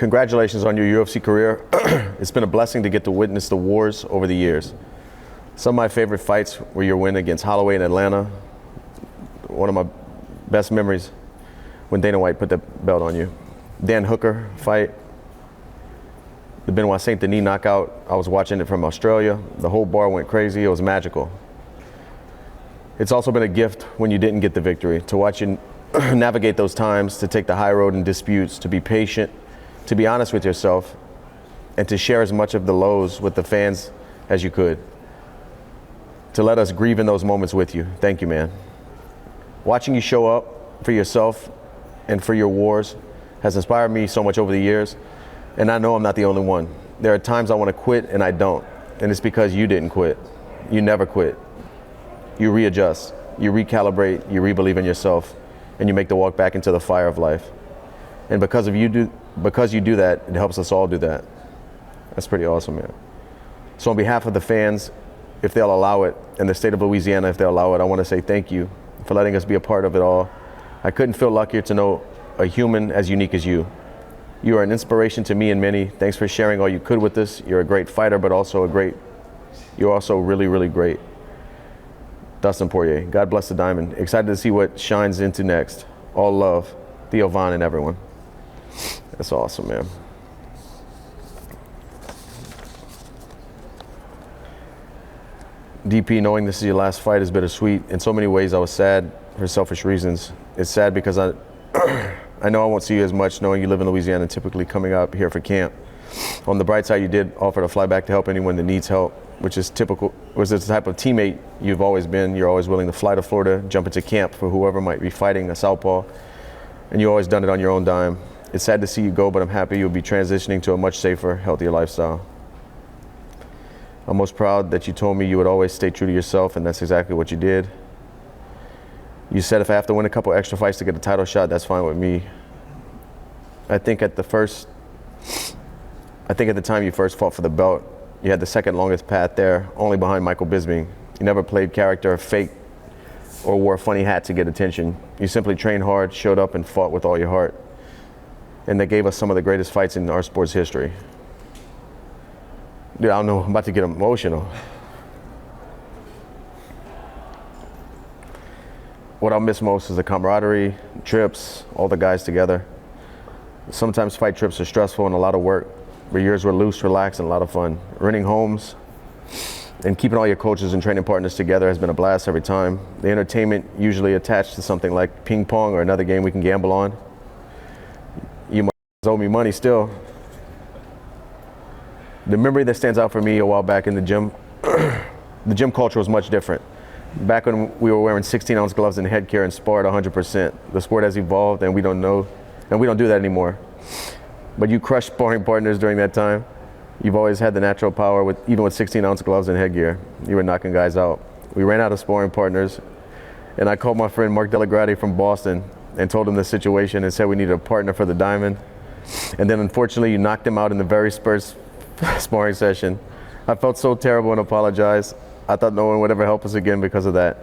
congratulations on your UFC career. It's been a blessing to get to witness the wars over the years. Some of my favorite fights were your win against Holloway in Atlanta. One of my best memories when Dana White put the belt on you. Dan Hooker fight. The Benoit Saint Denis knockout. I was watching it from Australia. The whole bar went crazy. It was magical. It's also been a gift when you didn't get the victory, to watch you navigate those times, to take the high road in disputes, to be patient, to be honest with yourself, and to share as much of the lows with the fans as you could. To let us grieve in those moments with you. Thank you, man. Watching you show up for yourself and for your wars has inspired me so much over the years, and I know I'm not the only one. There are times I want to quit and I don't, and it's because you didn't quit. You never quit. You readjust, you recalibrate, you re-believe in yourself, and you make the walk back into the fire of life. And because you do that, it helps us all do that. That's pretty awesome, man. So on behalf of the fans, if they'll allow it, and the state of Louisiana, if they'll allow it, I want to say thank you for letting us be a part of it all. I couldn't feel luckier to know a human as unique as you. You are an inspiration to me and many. Thanks for sharing all you could with us. You're a great fighter, but you're also really, really great. Dustin Poirier, God bless the diamond. Excited to see what shines into next. All love, Theo, Vaughn, and everyone. That's awesome, man. DP, knowing this is your last fight is bittersweet. In so many ways, I was sad for selfish reasons. It's sad because I know I won't see you as much, knowing you live in Louisiana, typically coming up here for camp. On the bright side, you did offer to fly back to help anyone that needs help, which is typical, was the type of teammate you've always been. You're always willing to fly to Florida, jump into camp for whoever might be fighting a southpaw, and you've always done it on your own dime. It's sad to see you go, but I'm happy you'll be transitioning to a much safer, healthier lifestyle. I'm most proud that you told me you would always stay true to yourself, and that's exactly what you did. You said if I have to win a couple extra fights to get a title shot, that's fine with me. I think at the time you first fought for the belt, you had the second longest path there, only behind Michael Bisping. You never played character or fake or wore a funny hat to get attention. You simply trained hard, showed up, and fought with all your heart. And that gave us some of the greatest fights in our sport's history. Dude, I don't know, I'm about to get emotional. What I'll miss most is the camaraderie, trips, all the guys together. Sometimes fight trips are stressful and a lot of work, but yours were loose, relaxed, and a lot of fun. Renting homes and keeping all your coaches and training partners together has been a blast every time. The entertainment usually attached to something like ping pong or another game we can gamble on. You must owe me money still. The memory that stands out for me a while back in the gym, the gym culture was much different. Back when we were wearing 16-ounce gloves and headgear and sparred 100%. The sport has evolved and we don't do that anymore. But you crushed sparring partners during that time. You've always had the natural power, even with 16-ounce gloves and headgear. You were knocking guys out. We ran out of sparring partners, and I called my friend Mark Delagrati from Boston and told him the situation and said we needed a partner for the diamond. And then unfortunately, you knocked him out in the very first sparring session. I felt so terrible and apologized. I thought no one would ever help us again because of that.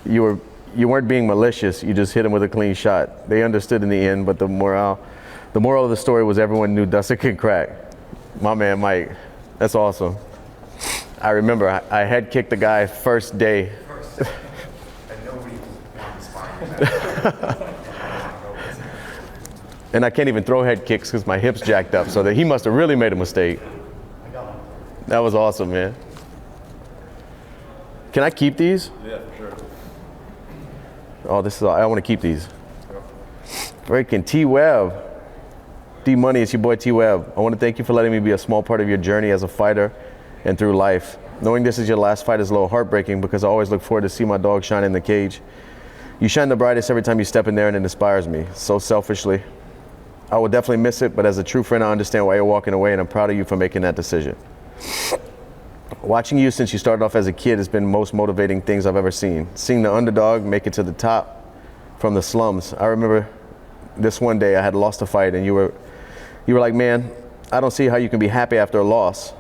You weren't being malicious, you just hit him with a clean shot. They understood in the end, but the moral of the story was everyone knew Dustin could crack. My man Mike, that's awesome. I remember I head kicked the guy first day. And nobody wanted to spine. And I can't even throw head kicks because my hips jacked up, so that he must have really made a mistake. That was awesome, man. Can I keep these? Yeah, for sure. Oh, I want to keep these. Freaking T-Web. D-Money, it's your boy T-Web. I want to thank you for letting me be a small part of your journey as a fighter and through life. Knowing this is your last fight is a little heartbreaking because I always look forward to see my dog shine in the cage. You shine the brightest every time you step in there, and it inspires me, so selfishly. I will definitely miss it, but as a true friend, I understand why you're walking away, and I'm proud of you for making that decision. Watching you since you started off as a kid has been the most motivating things I've ever seen. Seeing the underdog make it to the top from the slums. I remember this one day I had lost a fight, and you were like, man, I don't see how you can be happy after a loss.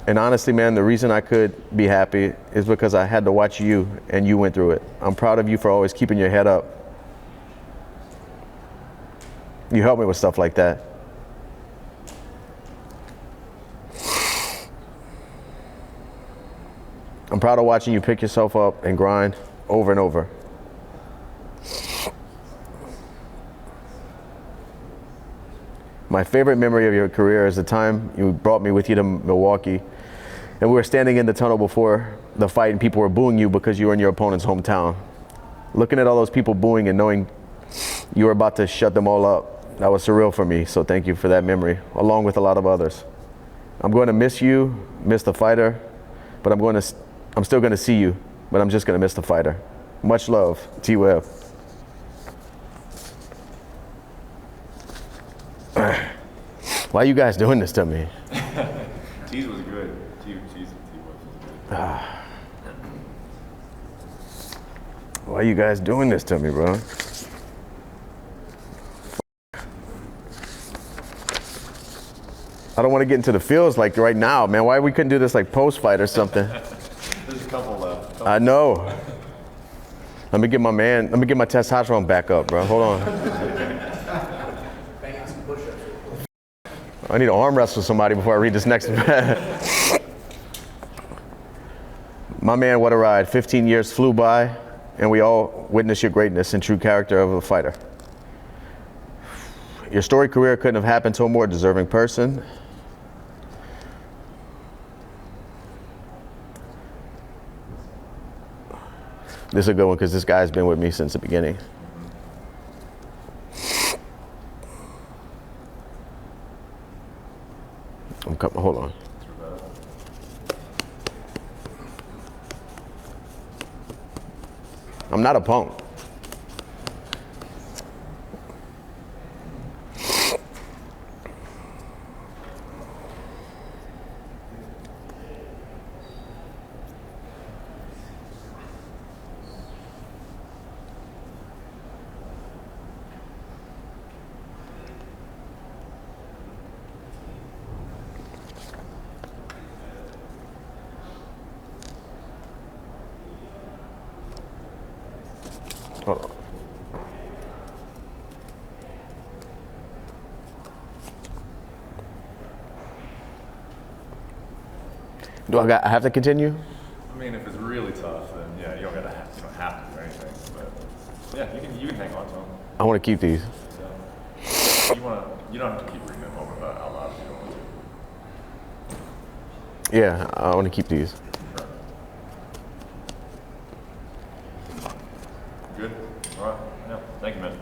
And honestly, man, the reason I could be happy is because I had to watch you, and you went through it. I'm proud of you for always keeping your head up. You help me with stuff like that. I'm proud of watching you pick yourself up and grind over and over. My favorite memory of your career is the time you brought me with you to Milwaukee, and we were standing in the tunnel before the fight and people were booing you because you were in your opponent's hometown. Looking at all those people booing and knowing you were about to shut them all up, that was surreal for me, so thank you for that memory, along with a lot of others. I'm going to miss you, miss the fighter, but I'm still going to see you, but I'm just going to miss the fighter. Much love, T-Web. Why are you guys doing this to me? T's was good. T's was good. Why are you guys doing this to me, bro? I don't want to get into the fields like right now, man. Why we couldn't do this like post-fight or something? There's a couple left. I know. Let me get my testosterone back up, bro. Hold on. I need to arm wrestle somebody before I read this next. My man, what a ride. 15 years flew by, and we all witnessed your greatness and true character of a fighter. Your storied career couldn't have happened to a more deserving person. This is a good one because this guy's been with me since the beginning. Hold on. I'm not a punk. Hold on. I have to continue? I mean, if it's really tough, then yeah, you don't have to or anything. But yeah, you can hang on to them. I want to keep these. So, you don't have to keep reading them over out loud if you don't want to. Yeah, I want to keep these. Sure. Good. All right. Yeah. Thank you, man.